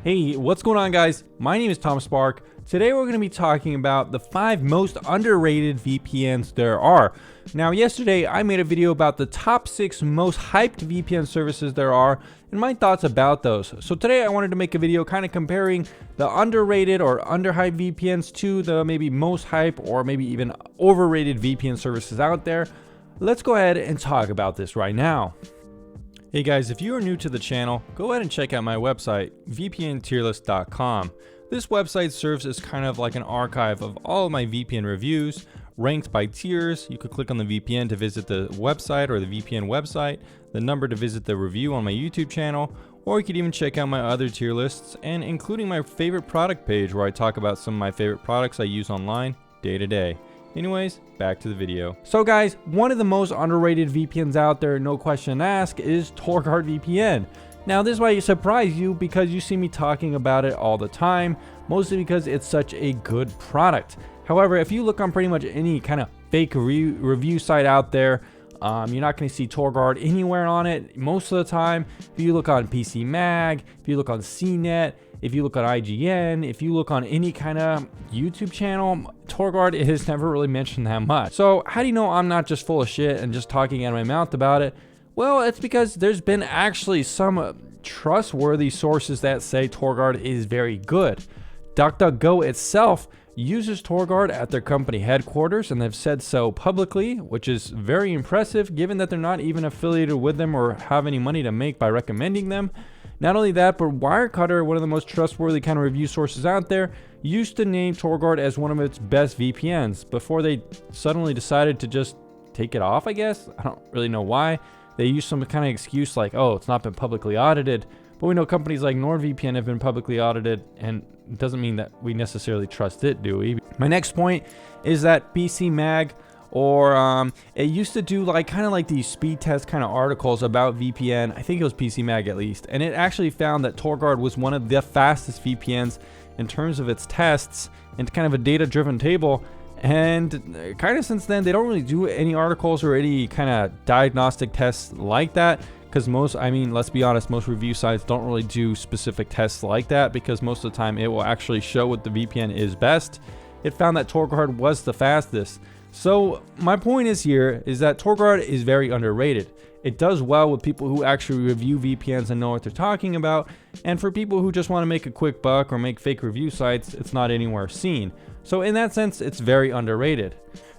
Hey, what's going on, guys? My name is Tom Spark. Today we're going to be talking about the 5 most underrated VPNs there are. Now, yesterday I made a video about the top 6 most hyped VPN services there are and my thoughts about those. So today I wanted to make a video kind of comparing the underrated or underhyped VPNs to the maybe most hype or maybe even overrated VPN services out there. Let's go ahead and talk about this right now. Hey guys, if you are new to the channel, go ahead and check out my website, vpntierlist.com. This website serves as kind of like an archive of all of my VPN reviews, ranked by tiers. You could click on the VPN to visit the website or the VPN website, the number to visit the review on my YouTube channel, or you could even check out my other tier lists, and including my favorite product page where I talk about some of my favorite products I use online day to day. Anyways, back to the video. So guys, one of the most underrated VPNs out there, no question asked, is Torguard VPN. Now this might surprise you because you see me talking about it all the time, mostly because it's such a good product. However, if you look on pretty much any kind of fake review site out there, you're not going to see Torguard anywhere on it most of the time. If you look on PC Mag, if you look on CNET, if you look on IGN, if you look on any kind of YouTube channel, Torguard is never really mentioned that much. So how do you know I'm not just full of shit and just talking out of my mouth about it? Well, it's because there's been actually some trustworthy sources that say Torguard is very good. DuckDuckGo itself uses Torguard at their company headquarters, and they've said so publicly, which is very impressive given that they're not even affiliated with them or have any money to make by recommending them. Not only that, but Wirecutter, one of the most trustworthy kind of review sources out there, used to name Torguard as one of its best VPNs before they suddenly decided to just take it off, I guess. I don't really know why. They used some kind of excuse like, oh, it's not been publicly audited. But we know companies like NordVPN have been publicly audited, and it doesn't mean that we necessarily trust it, do we? My next point is that PC Mag, or it used to do like kind of like these speed test kind of articles about VPN. I think it was PC Mag at least, and it actually found that Torguard was one of the fastest VPNs in terms of its tests and kind of a data-driven table. And kind of since then, they don't really do any articles or any kind of diagnostic tests like that, because let's be honest, most review sites don't really do specific tests like that, because most of the time it will actually show what the VPN is best. It found that Torguard was the fastest. So my point is that Torguard is very underrated. It does well with people who actually review VPNs and know what they're talking about, and for people who just want to make a quick buck or make fake review sites, it's not anywhere seen. So in that sense, it's very underrated.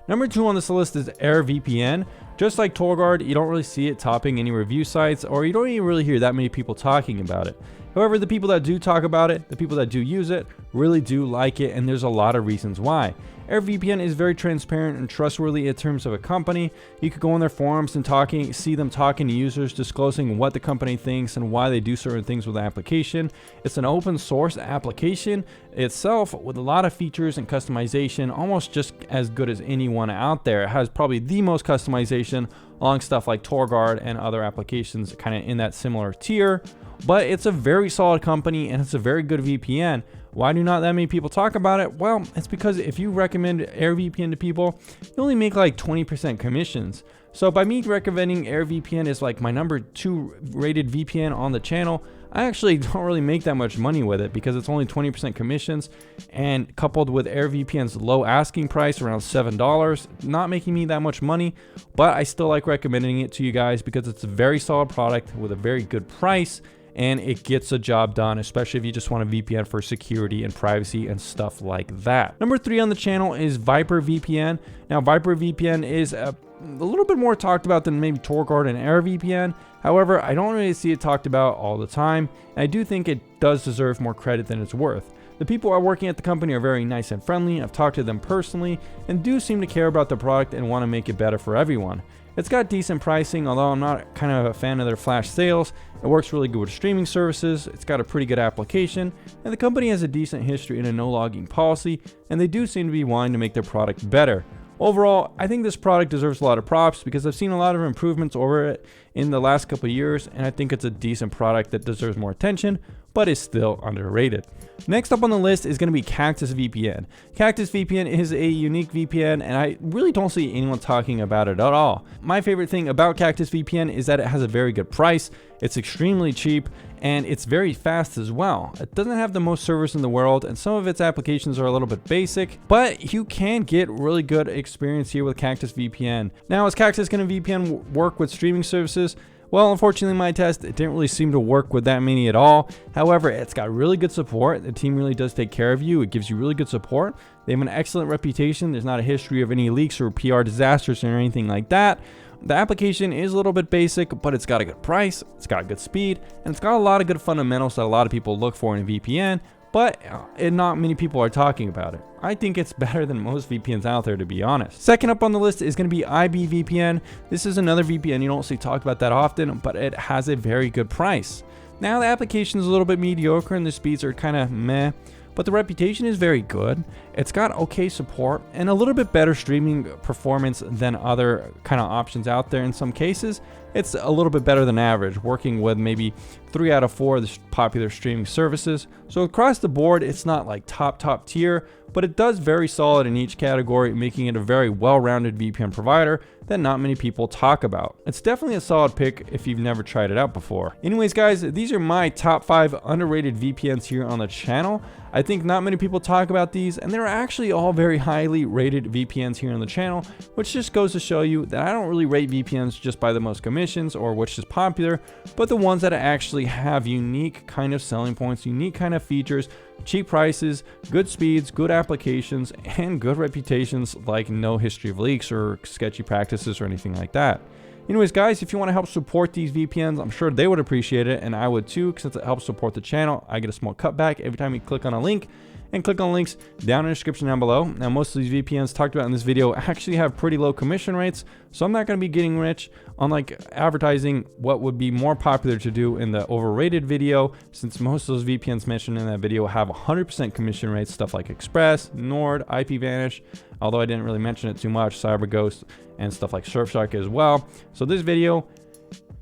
Number 2 on this list is AirVPN. Just like Torguard, you don't really see it topping any review sites, or you don't even really hear that many people talking about it. However, the people that do talk about it, the people that do use it, really do like it, and there's a lot of reasons why. AirVPN is very transparent and trustworthy in terms of a company. You could go on their forums and see them talking to users, disclosing what the company thinks and why they do certain things with the application. It's an open source application itself with a lot of features and customization, almost just as good as anyone out there. It has probably the most customization along stuff like Torguard and other applications kind of in that similar tier. But it's a very solid company and it's a very good VPN. Why do not that many people talk about it? Well, it's because if you recommend AirVPN to people, you only make like 20% commissions. So by me recommending AirVPN as like my number 2 rated VPN on the channel, I actually don't really make that much money with it because it's only 20% commissions, and coupled with AirVPN's low asking price around $7, not making me that much money, but I still like recommending it to you guys because it's a very solid product with a very good price. And it gets a job done, especially if you just want a VPN for security and privacy and stuff like that. Number 3 on the channel is ViperVPN. Now, ViperVPN is a little bit more talked about than maybe Torguard and AirVPN. However, I don't really see it talked about all the time, and I do think it does deserve more credit than it's worth. The people who are working at the company are very nice and friendly. I've talked to them personally and do seem to care about the product and want to make it better for everyone. It's got decent pricing, although I'm not kind of a fan of their flash sales. It works really good with streaming services, it's got a pretty good application, and the company has a decent history in a no logging policy, and they do seem to be wanting to make their product better. Overall, I think this product deserves a lot of props because I've seen a lot of improvements over it in the last couple of years, and I think it's a decent product that deserves more attention. but is still underrated. Next up on the list is going to be Cactus VPN. Cactus VPN is a unique VPN, and I really don't see anyone talking about it at all. My favorite thing about Cactus VPN is that it has a very good price, it's extremely cheap, and it's very fast as well. It doesn't have the most servers in the world, and some of its applications are a little bit basic, but you can get really good experience here with Cactus VPN. Now, is Cactus going to VPN work with streaming services? Well, unfortunately, my test, it didn't really seem to work with that many at all. However, it's got really good support. The team really does take care of you. It gives you really good support. They have an excellent reputation. There's not a history of any leaks or PR disasters or anything like that. The application is a little bit basic, but it's got a good price, it's got good speed, and it's got a lot of good fundamentals that a lot of people look for in a VPN, but not many people are talking about it. I think it's better than most VPNs out there, to be honest. Second up on the list is going to be IBVPN. This is another VPN you don't see talked about that often, but it has a very good price. Now, the application is a little bit mediocre and the speeds are kind of meh, but the reputation is very good. It's got okay support and a little bit better streaming performance than other kind of options out there. In some cases, it's a little bit better than average, working with maybe 3 out of 4 of the popular streaming services. So across the board, it's not like top tier, but it does very solid in each category, making it a very well-rounded VPN provider that not many people talk about. It's definitely a solid pick if you've never tried it out before. Anyways, guys, these are my top 5 underrated VPNs here on the channel. I think not many people talk about these, and they're actually all very highly rated VPNs here on the channel, which just goes to show you that I don't really rate VPNs just by the most commissions or which is popular, but the ones that actually have unique kind of selling points, unique kind of features, cheap prices, good speeds, good applications, and good reputations, like no history of leaks or sketchy practices or anything like that. Anyways, guys, if you want to help support these VPNs, I'm sure they would appreciate it, and I would too, since it helps support the channel. I get a small cutback every time you click on a link, and click on links down in the description down below. Now, most of these VPNs talked about in this video actually have pretty low commission rates, so I'm not going to be getting rich on like advertising what would be more popular to do in the overrated video, since most of those VPNs mentioned in that video have 100% commission rates, stuff like Express, Nord, IPVanish, although I didn't really mention it too much, CyberGhost, and stuff like Surfshark as well. So this video,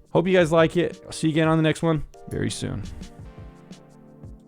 hope you guys like it. I'll see you again on the next one very soon.